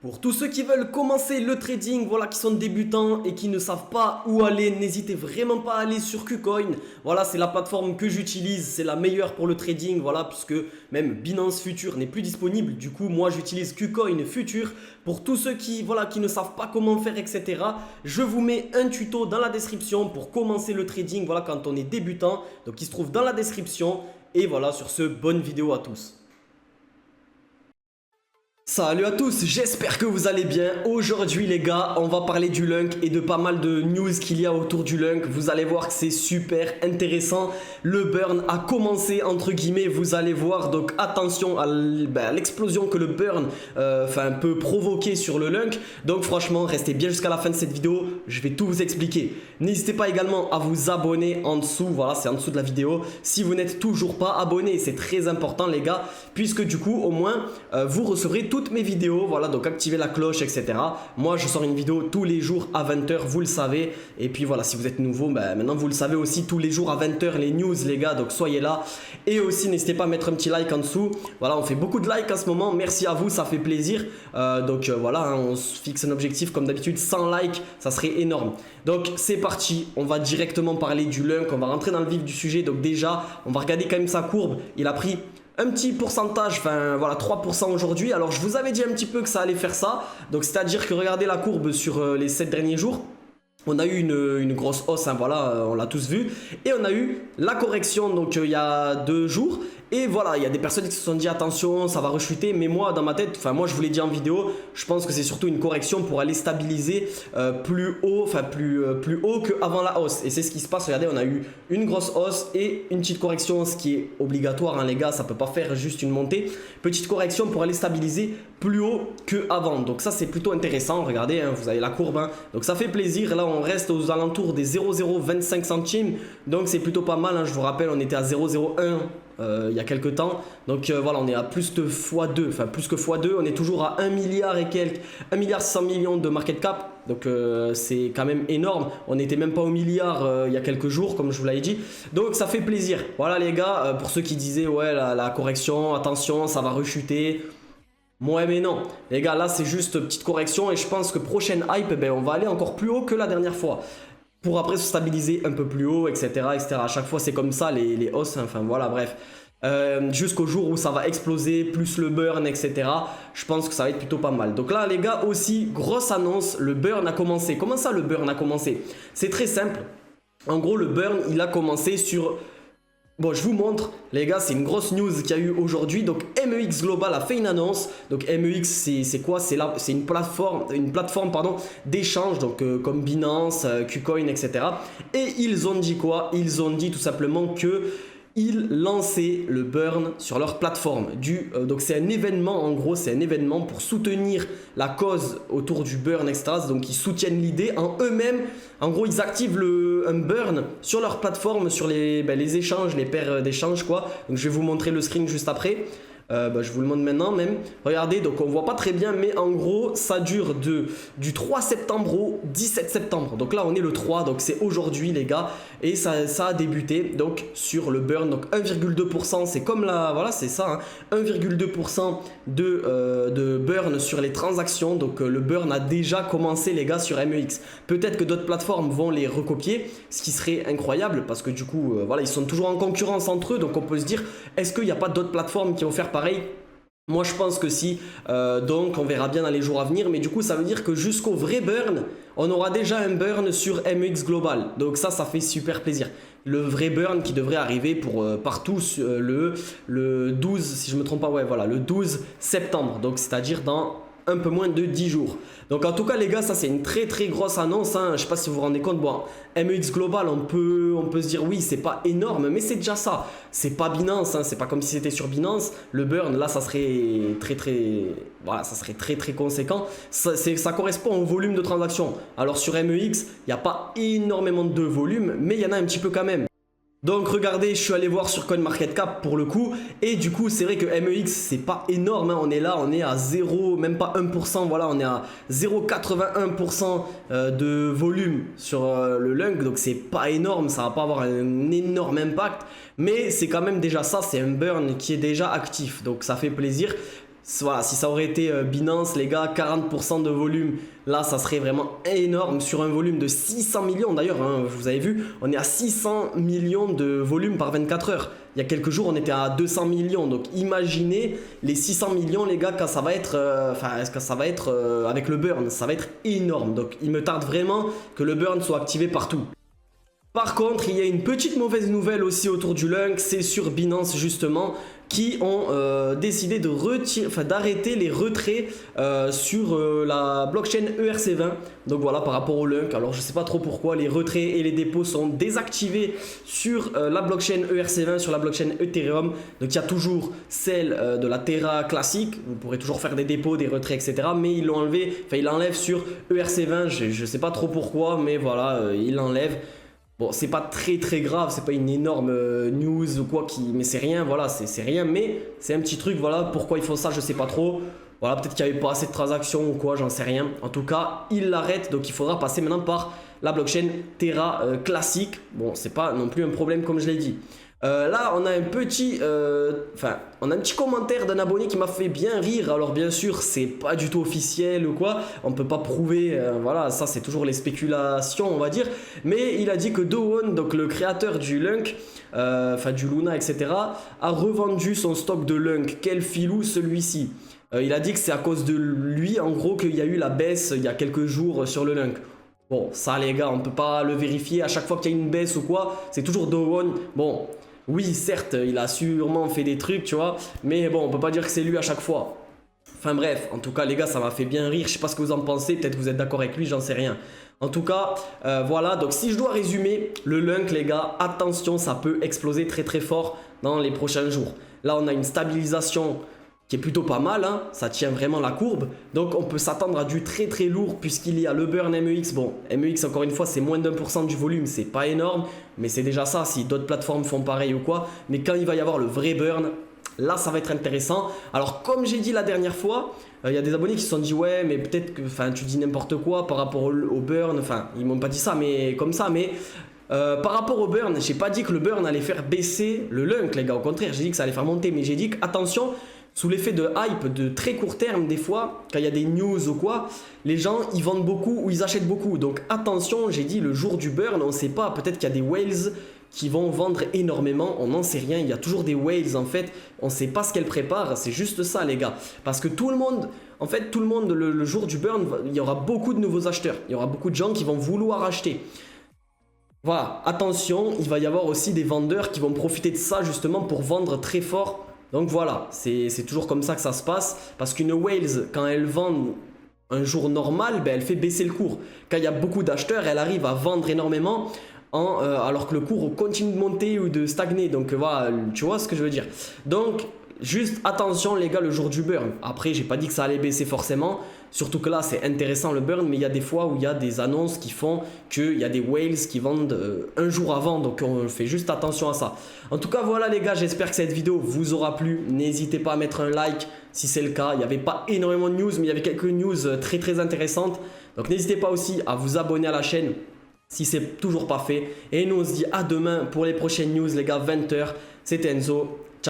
Pour tous ceux qui veulent commencer le trading, voilà, qui sont débutants et qui ne savent pas où aller, n'hésitez vraiment pas à aller sur KuCoin. Voilà, c'est la plateforme que j'utilise, c'est la meilleure pour le trading, voilà, puisque même Binance Future n'est plus disponible. Du coup, moi, j'utilise KuCoin Future. Pour tous ceux qui, voilà, qui ne savent pas comment faire, etc., je vous mets un tuto dans la description pour commencer le trading, voilà, quand on est débutant. Donc, il se trouve dans la description. Et voilà, sur ce, bonne vidéo à tous. Salut à tous, j'espère que vous allez bien. Aujourd'hui les gars, on va parler du Lunk et de pas mal de news qu'il y a autour du Lunk. Vous allez voir que c'est super intéressant. Le burn a commencé entre guillemets, vous allez voir. Donc attention à l'explosion que le burn peut provoquer sur le Lunk. Donc franchement, restez bien jusqu'à la fin de cette vidéo. Je vais tout vous expliquer. N'hésitez pas également à vous abonner en dessous. Voilà, c'est en dessous de la vidéo. Si vous n'êtes toujours pas abonné, c'est très important les gars. Puisque du coup, au moins, vous recevrez toutes mes vidéos, voilà, donc activez la cloche, etc. Moi, je sors une vidéo tous les jours à 20 h, vous le savez. Et puis voilà, si vous êtes nouveau, maintenant vous le savez aussi, tous les jours à 20 h, les news, les gars, donc soyez là. Et aussi, n'hésitez pas à mettre un petit like en dessous. Voilà, on fait beaucoup de likes en ce moment, merci à vous, ça fait plaisir. Voilà, hein, on se fixe un objectif comme d'habitude, 100 likes, ça serait énorme. Donc c'est parti, on va directement parler du Lunk, on va rentrer dans le vif du sujet. Donc déjà, on va regarder quand même sa courbe, il a pris un petit pourcentage, enfin voilà 3% aujourd'hui. Alors je vous avais dit un petit peu que ça allait faire ça. Donc c'est à dire que regardez la courbe sur les 7 derniers jours. On a eu une grosse hausse, hein, voilà, on l'a tous vu. Et on a eu la correction donc il y a 2 jours. Et voilà, il y a des personnes qui se sont dit attention, ça va rechuter. Mais moi, dans ma tête, enfin moi je vous l'ai dit en vidéo, je pense que c'est surtout une correction pour aller stabiliser plus haut, plus haut qu'avant la hausse. Et c'est ce qui se passe, regardez, on a eu une grosse hausse et une petite correction, ce qui est obligatoire, hein, les gars, ça ne peut pas faire juste une montée. Petite correction pour aller stabiliser plus haut qu'avant. Donc ça c'est plutôt intéressant, regardez, hein, vous avez la courbe, hein. Donc ça fait plaisir, là on reste aux alentours des 0,025 centimes. Donc c'est plutôt pas mal, hein. Je vous rappelle, on était à 0,01 il y a quelques temps. Donc voilà, on est à plus de x2, enfin plus que x2, on est toujours à 1 milliard et quelques, 1 milliard 100 millions de market cap. Donc c'est quand même énorme, on n'était même pas au milliard il y a quelques jours comme je vous l'avais dit. Donc ça fait plaisir. Voilà les gars, pour ceux qui disaient ouais la correction, attention ça va rechuter. Ouais mais non, les gars, là c'est juste petite correction et je pense que prochaine hype, on va aller encore plus haut que la dernière fois. Pour après se stabiliser un peu plus haut, etc. etc. À chaque fois c'est comme ça les hausses, enfin voilà, bref. Jusqu'au jour où ça va exploser, plus le burn, etc. Je pense que ça va être plutôt pas mal. Donc là les gars aussi, grosse annonce, le burn a commencé. Comment ça le burn a commencé? C'est très simple. En gros le burn il a commencé sur... Bon, je vous montre, les gars, c'est une grosse news qu'il y a eu aujourd'hui. Donc, MEX Global a fait une annonce. Donc, MEX, c'est quoi? C'est une plateforme d'échange, donc comme Binance, KuCoin, etc. Et ils ont dit quoi? Ils ont dit tout simplement que ils lançaient le burn sur leur plateforme. Donc c'est un événement, en gros, c'est un événement pour soutenir la cause autour du burn, etc. Donc ils soutiennent l'idée en eux-mêmes. En gros, ils activent un burn sur leur plateforme, sur les échanges, les paires d'échanges, quoi. Donc je vais vous montrer le screen juste après. Je vous le montre maintenant même. Regardez, donc on voit pas très bien, mais en gros ça dure du 3 septembre au 17 septembre. Donc là on est le 3, donc c'est aujourd'hui les gars. Et ça a débuté donc sur le burn. Donc 1,2%, c'est comme la... Voilà, c'est ça, hein, 1,2% de burn sur les transactions. Donc le burn a déjà commencé les gars sur MEX. Peut-être que d'autres plateformes vont les recopier, ce qui serait incroyable parce que du coup, voilà, ils sont toujours en concurrence entre eux. Donc on peut se dire, est-ce qu'il n'y a pas d'autres plateformes qui vont faire pareil? Moi je pense que si, donc on verra bien dans les jours à venir, mais du coup ça veut dire que jusqu'au vrai burn, on aura déjà un burn sur MEX Global. Donc ça fait super plaisir. Le vrai burn qui devrait arriver pour partout le 12, si je me trompe pas, ouais voilà, le 12 septembre, donc c'est-à-dire dans un peu moins de 10 jours. Donc en tout cas les gars, ça c'est une très très grosse annonce, hein. Je sais pas si vous vous rendez compte, bon, MEX Global, on peut se dire oui c'est pas énorme, mais c'est déjà ça. C'est pas Binance, hein. C'est pas comme si c'était sur Binance. Le burn là ça serait voilà, ça serait très conséquent. Ça correspond au volume de transactions. Alors sur MEX, il n'y a pas énormément de volume, mais il y en a un petit peu quand même. Donc regardez, je suis allé voir sur CoinMarketCap pour le coup, et du coup c'est vrai que MEX c'est pas énorme, hein. On est là, on est à 0, même pas 1%, voilà, on est à 0,81% de volume sur le Lunk, donc c'est pas énorme, ça va pas avoir un énorme impact, mais c'est quand même déjà ça, c'est un burn qui est déjà actif, donc ça fait plaisir. Voilà, si ça aurait été Binance, les gars, 40% de volume, là, ça serait vraiment énorme sur un volume de 600 millions. D'ailleurs, hein, vous avez vu, on est à 600 millions de volume par 24 heures. Il y a quelques jours, on était à 200 millions. Donc, imaginez les 600 millions, les gars, quand ça va être, avec le burn. Ça va être énorme. Donc, il me tarde vraiment que le burn soit activé partout. Par contre, il y a une petite mauvaise nouvelle aussi autour du Lunk, c'est sur Binance justement, qui ont décidé d'arrêter les retraits sur la blockchain ERC20. Donc voilà, par rapport au Lunk, alors je sais pas trop pourquoi, les retraits et les dépôts sont désactivés sur la blockchain ERC20, sur la blockchain Ethereum. Donc il y a toujours celle de la Terra classique, vous pourrez toujours faire des dépôts, des retraits, etc. Mais ils l'ont enlevé, enfin ils l'enlèvent sur ERC20, je sais pas trop pourquoi, mais voilà, ils l'enlèvent. Bon, c'est pas très grave, c'est pas une énorme news ou quoi, mais c'est rien, voilà, c'est rien, mais c'est un petit truc, voilà, pourquoi ils font ça, je sais pas trop. Voilà, peut-être qu'il n'y avait pas assez de transactions ou quoi, j'en sais rien. En tout cas, ils l'arrêtent, donc il faudra passer maintenant par la blockchain Terra classique. Bon, c'est pas non plus un problème comme je l'ai dit. Là, on a un petit commentaire d'un abonné qui m'a fait bien rire. Alors bien sûr, c'est pas du tout officiel ou quoi. On peut pas prouver. Voilà, ça c'est toujours les spéculations, on va dire. Mais il a dit que Dowon, donc le créateur du Lunk, du Luna, etc., a revendu son stock de Lunk. Quel filou celui-ci. Il a dit que c'est à cause de lui, en gros, qu'il y a eu la baisse il y a quelques jours sur le Lunk. Bon, ça les gars, on peut pas le vérifier. À chaque fois qu'il y a une baisse ou quoi, c'est toujours Dowon. Bon. Oui, certes, il a sûrement fait des trucs, tu vois, mais bon, on peut pas dire que c'est lui à chaque fois. Enfin bref, en tout cas, les gars, ça m'a fait bien rire. Je sais pas ce que vous en pensez, peut-être que vous êtes d'accord avec lui, j'en sais rien. En tout cas, voilà, donc si je dois résumer, le Lunk, les gars, attention, ça peut exploser très fort dans les prochains jours. Là, on a une stabilisation qui est plutôt pas mal, hein, ça tient vraiment la courbe. Donc on peut s'attendre à du très lourd puisqu'il y a le burn MEX. Bon, MEX encore une fois c'est moins d'1% du volume, c'est pas énorme, mais c'est déjà ça si d'autres plateformes font pareil ou quoi. Mais quand il va y avoir le vrai burn, là ça va être intéressant. Alors comme j'ai dit la dernière fois, il y a des abonnés qui se sont dit ouais mais peut-être que tu dis n'importe quoi par rapport au burn, enfin ils m'ont pas dit ça mais comme ça, mais... par rapport au burn, j'ai pas dit que le burn allait faire baisser le Lunk les gars, au contraire j'ai dit que ça allait faire monter, mais j'ai dit que attention, sous l'effet de hype de très court terme, des fois, quand il y a des news ou quoi, les gens ils vendent beaucoup ou ils achètent beaucoup. Donc attention, j'ai dit le jour du burn, on ne sait pas, peut-être qu'il y a des whales qui vont vendre énormément, on n'en sait rien, il y a toujours des whales en fait, on ne sait pas ce qu'elles préparent, c'est juste ça les gars. Parce que tout le monde, en fait tout le monde le jour du burn, il y aura beaucoup de nouveaux acheteurs, il y aura beaucoup de gens qui vont vouloir acheter. Voilà, attention, il va y avoir aussi des vendeurs qui vont profiter de ça justement pour vendre très fort. Donc voilà, c'est toujours comme ça que ça se passe. Parce qu'une whales, quand elle vend un jour normal, ben, elle fait baisser le cours. Quand il y a beaucoup d'acheteurs, elle arrive à vendre énormément alors que le cours continue de monter ou de stagner. Donc voilà, tu vois ce que je veux dire. Donc juste attention les gars le jour du burn. Après, j'ai pas dit que ça allait baisser forcément. Surtout que là, c'est intéressant le burn, mais il y a des fois où il y a des annonces qui font qu'il y a des whales qui vendent un jour avant. Donc on fait juste attention à ça. En tout cas, voilà les gars, j'espère que cette vidéo vous aura plu. N'hésitez pas à mettre un like si c'est le cas. Il n'y avait pas énormément de news, mais il y avait quelques news très intéressantes. Donc n'hésitez pas aussi à vous abonner à la chaîne si c'est toujours pas fait. Et nous on se dit à demain pour les prochaines news les gars, 20 h. C'était Enzo.